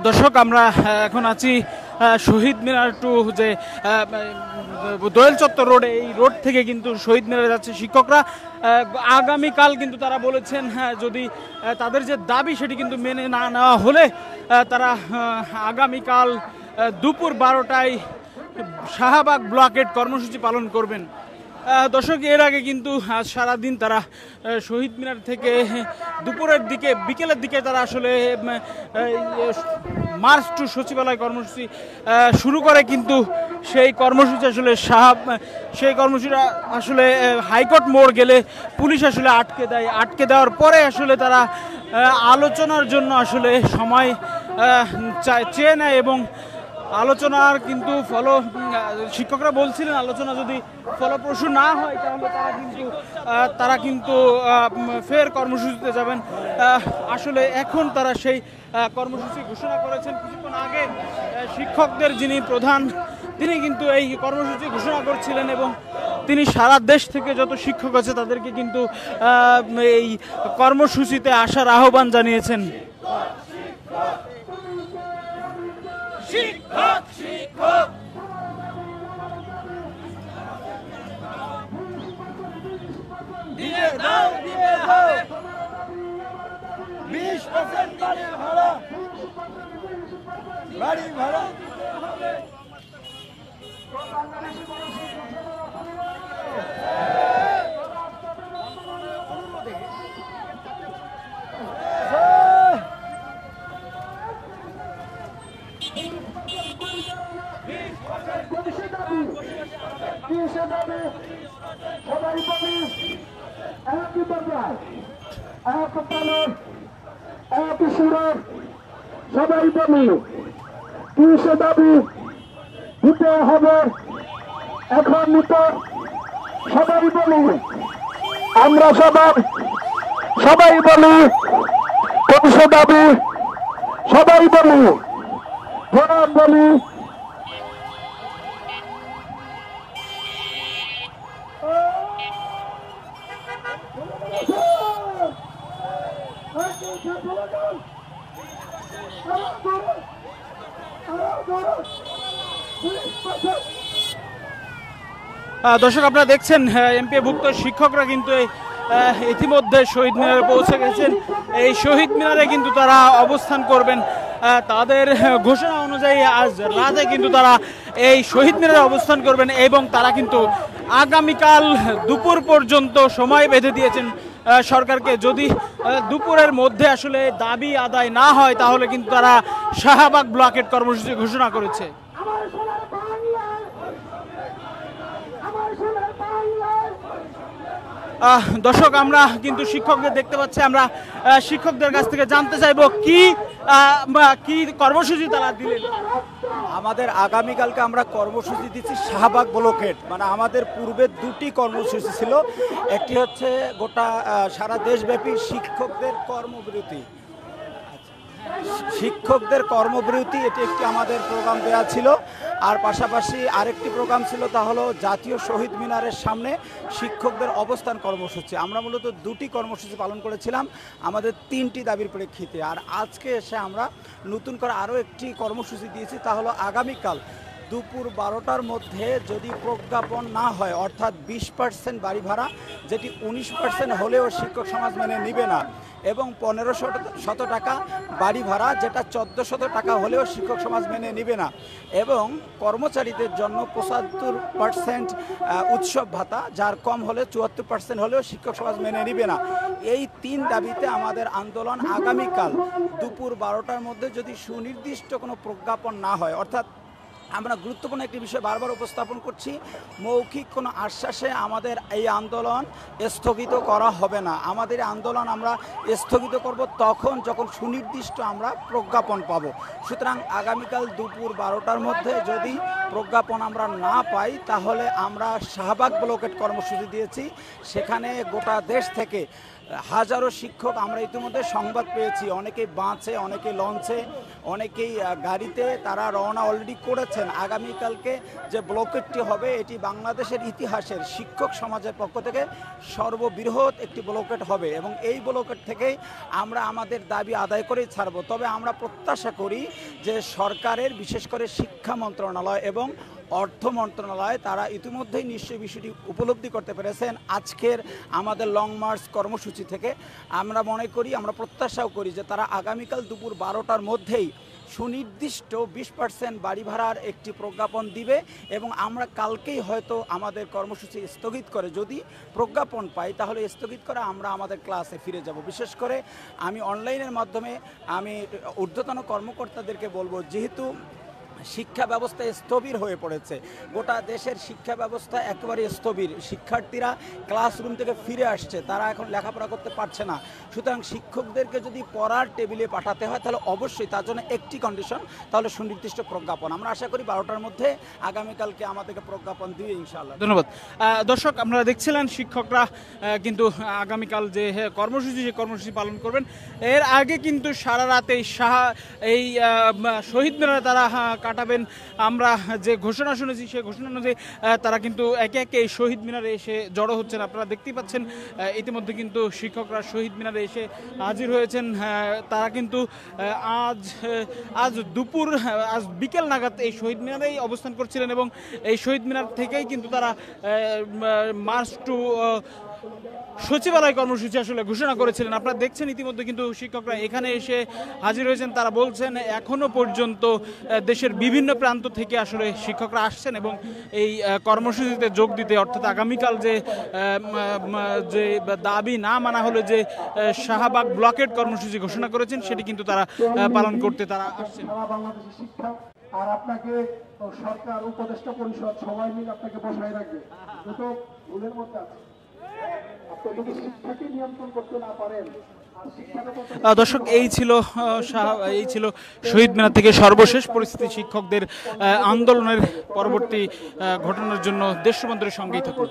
দর্শক আমরা এখন আছি শহীদ মিনার টু যে দোয়েল চত্বর রোডে, এই রোড থেকে কিন্তু শহীদ মিনারে যাচ্ছে শিক্ষকরা। আগামীকাল কিন্তু তারা বলেছেন যদি তাদের যে দাবি সেটি কিন্তু মেনে না নেওয়া হলে তারা আগামীকাল দুপুর 12টায় শাহবাগ ব্লকেট কর্মসূচি পালন করবেন। দর্শক এর আগে কিন্তু সারাদিন তারা শহীদ মিনার থেকে দুপুরের দিকে বিকেলের দিকে তারা আসলে মার্চ টু সচিবালয় কর্মসূচি শুরু করে, কিন্তু সেই কর্মসূচি আসলে সেই কর্মসূচিটা আসলে হাইকোর্ট মোড় গেলে পুলিশ আসলে আটকে দেওয়ার পরে আসলে তারা আলোচনার জন্য আসলে সময় চেয়ে নেয় এবং আলোচনার কিন্তু শিক্ষকরা বলছিলেন আলোচনা যদি ফলপ্রসূ না হয় তাহলে তারা কিন্তু ফের কর্মসূচিতে যাবেন। আসলে এখন তারা সেই কর্মসূচি ঘোষণা করেছেন। কিছুক্ষণ আগে শিক্ষকদের যিনি প্রধান তিনি কিন্তু এই কর্মসূচি ঘোষণা করছিলেন এবং তিনি সারা দেশ থেকে যত শিক্ষক আছে তাদেরকে কিন্তু এই কর্মসূচিতে আসার আহ্বান জানিয়েছেন। শিক্ষক শিক্ষক দিয়ে দাও 20% বাড়ি ভাড়া সবাই বলি একই বাংলায় এক প্রাণে এক সুরে সবাই বলি কিসে দাবি দিতে হবে এখন নিতে সবাই বলি আমরা সবাই বলি কিসে দাবি সবাই বলি জনাব বলি দর্শক আপনারা দেখছেন এমপিভুক্ত শিক্ষকরা কিন্তু ইতিমধ্যে শহীদ মিনারে পৌঁছে গেছেন। এই শহীদ মিনারে কিন্তু তারা অবস্থান করবেন। তাদের ঘোষণা অনুযায়ী আজ রাতে কিন্তু তারা এই শহীদ মিনারে অবস্থান করবেন এবং তারা কিন্তু আগামীকাল দুপুর পর্যন্ত সময় বেঁধে দিয়েছেন সরকারকে। যদি দুপুরের মধ্যে আসলে দাবি আদায় না হয় তাহলে কিন্তু তারা শাহবাগ ব্লকেট কর্মসূচি ঘোষণা করেছে। দর্শক আমরা কিন্তু শিক্ষকদের দেখতে পাচ্ছি, আমরা শিক্ষকদের কাছ থেকে জানতে চাইবো কি কর্মসূচি তারা দিলেন। আমাদের আগামীকালকে আমরা কর্মসূচি দিচ্ছি শাহবাগ ব্লকেট, মানে আমাদের পূর্বে দুটি কর্মসূচি ছিল। একটি হচ্ছে গোটা সারা দেশব্যাপী শিক্ষকদের কর্মবিরতি, এটি একটি আমাদের প্রোগ্রাম দেওয়া ছিল। আর পাশাপাশি আরেকটি প্রোগ্রাম ছিল, তা হলো জাতীয় শহীদ মিনারের সামনে শিক্ষকদের অবস্থান কর্মসূচি। আমরা মূলত দুটি কর্মসূচি পালন করেছিলাম আমাদের তিনটি দাবির প্রেক্ষিতে। আর আজকে এসে আমরা নতুন করে আরও একটি কর্মসূচি দিয়েছি, তা হলো আগামীকাল দুপুর 12টার মধ্যে যদি প্রজ্ঞাপন না হয়, অর্থাৎ 20% বাড়ি ভাড়া, যেটি 19% হলেও শিক্ষক সমাজ মেনে নিবে না, এবং 1500 টাকা বাড়ি ভাড়া, যেটা 1400 টাকা হলেও শিক্ষক সমাজ মেনে নিবে না, এবং কর্মচারীদের জন্য 75% উৎসব ভাতা, যার কম হলে 74% হলেও শিক্ষক সমাজ মেনে নিবে না। এই তিন দাবিতে আমাদের আন্দোলন আগামীকাল দুপুর 12টার মধ্যে যদি সুনির্দিষ্ট কোনো প্রজ্ঞাপন না হয়, অর্থাৎ আমরা গুরুত্বপূর্ণ একটি বিষয় বারবার উপস্থাপন করছি, মৌখিক কোনো আশ্বাসে আমাদের এই আন্দোলন স্থগিত করা হবে না। আমাদের আন্দোলন আমরা স্থগিত করব তখন যখন সুনির্দিষ্ট আমরা প্রজ্ঞাপন পাব। সুতরাং আগামীকাল দুপুর 12টার মধ্যে যদি প্রজ্ঞাপন আমরা না পাই তাহলে আমরা শাহবাগ ব্লকেট কর্মসূচি দিয়েছি। সেখানে গোটা দেশ থেকে হাজারো শিক্ষক আমরা ইতিমধ্যে সংবাদ পেয়েছি, অনেকেই বাসে, অনেকেই লঞ্চে, অনেকেই গাড়িতে তারা রওনা অলরেডি করেছেন। আগামীকালকে যে ব্লকেটটি হবে এটি বাংলাদেশের ইতিহাসের শিক্ষক সমাজের পক্ষ থেকে সর্ববৃহৎ একটি ব্লকেট হবে এবং এই ব্লকেট থেকেই আমরা আমাদের দাবি আদায় করেই ছাড়ব। তবে আমরা প্রত্যাশা করি যে সরকারের বিশেষ করে শিক্ষা মন্ত্রণালয় এবং অর্থ মন্ত্রণালয় তারা ইতিমধ্যেই নিশ্চয়ই বিষয়টি উপলব্ধি করতে পেরেছেন আজকের আমাদের লং মার্চ কর্মসূচি থেকে। আমরা মনে করি, আমরা প্রত্যাশাও করি যে তারা আগামীকাল দুপুর 12টার মধ্যেই সুনির্দিষ্ট 20% বাড়ি ভাড়ার একটি প্রজ্ঞাপন দিবে এবং আমরা কালকেই হয়তো আমাদের কর্মসূচি স্থগিত করে, যদি প্রজ্ঞাপন পাই তাহলে স্থগিত করে আমরা আমাদের ক্লাসে ফিরে যাব। বিশেষ করে আমি অনলাইনের মাধ্যমে আমি ঊর্ধ্বতন কর্মকর্তাদেরকে বলবো, যেহেতু শিক্ষা ব্যবস্থা স্থবির হয়ে পড়েছে, গোটা দেশের শিক্ষা ব্যবস্থা একেবারে স্থবির, শিক্ষার্থীরা ক্লাসরুম থেকে ফিরে আসছে, তারা এখন লেখাপড়া করতে পারছে না। সুতরাং শিক্ষকদেরকে যদি পড়ার টেবিলে পাঠাতে হয় তাহলে অবশ্যই তার জন্য একটি কন্ডিশন, তাহলে সুনির্দিষ্ট প্রজ্ঞাপন। আমরা আশা করি 12টার মধ্যে আগামীকালকে আমাদেরকে প্রজ্ঞাপন দিবে ইনশাআল্লাহ। ধন্যবাদ। দর্শক, আপনারা দেখছিলেন শিক্ষকরা কিন্তু আগামীকাল যে কর্মসূচি, যে কর্মসূচি পালন করবেন। এর আগে কিন্তু সারা রাতে এই শহীদ মিনারে তারা কাটাবেন। আমরা যে ঘোষণা শুনেছি সেই ঘোষণা অনুযায়ী তারা কিন্তু একে একে এই শহীদ মিনারে এসে জড়ো হচ্ছেন। আপনারা দেখতেই পাচ্ছেন ইতিমধ্যে কিন্তু শিক্ষকরা শহীদ মিনারে এসে হাজির হয়েছেন। তারা কিন্তু আজ বিকেল নাগাদ এই শহীদ মিনারেই অবস্থান করছিলেন এবং এই শহীদ মিনার থেকেই কিন্তু তারা মার্চ টু সচিবালয় কর্মসূচি আসলে ঘোষণা করেছিলেন। আপনারা দেখছেন ইতিমধ্যে কিন্তু শিক্ষকরা এখানে এসে হাজির হয়েছেন। তারা বলছেন এখনো পর্যন্ত দেশের বিভিন্ন প্রান্ত থেকে আসলে শিক্ষকরা আসছেন এবং এই কর্মসূচিতে যোগ দিতে, অর্থাৎ আগামীকাল যে দাবি না মানা হলে যে শাহবাগ ব্লকেট কর্মসূচি ঘোষণা করেছেন সেটি কিন্তু তারা পালন করতে তারা আসছেন। আর আপনাকে সরকার, উপদেষ্টা পরিষদ সবাই মিলে আপনাকে বসায় রাখবে। দুটো ভুলের মধ্যে আছে, আপনি যদি শিক্ষাকে নিয়ন্ত্রণ করতে না পারেন। দর্শক, এই ছিল শহীদ মিনার থেকে সর্বশেষ পরিস্থিতি। শিক্ষকদের আন্দোলনের পরবর্তী ঘটনার জন্য দেশবন্ধুর সঙ্গেই থাকুন।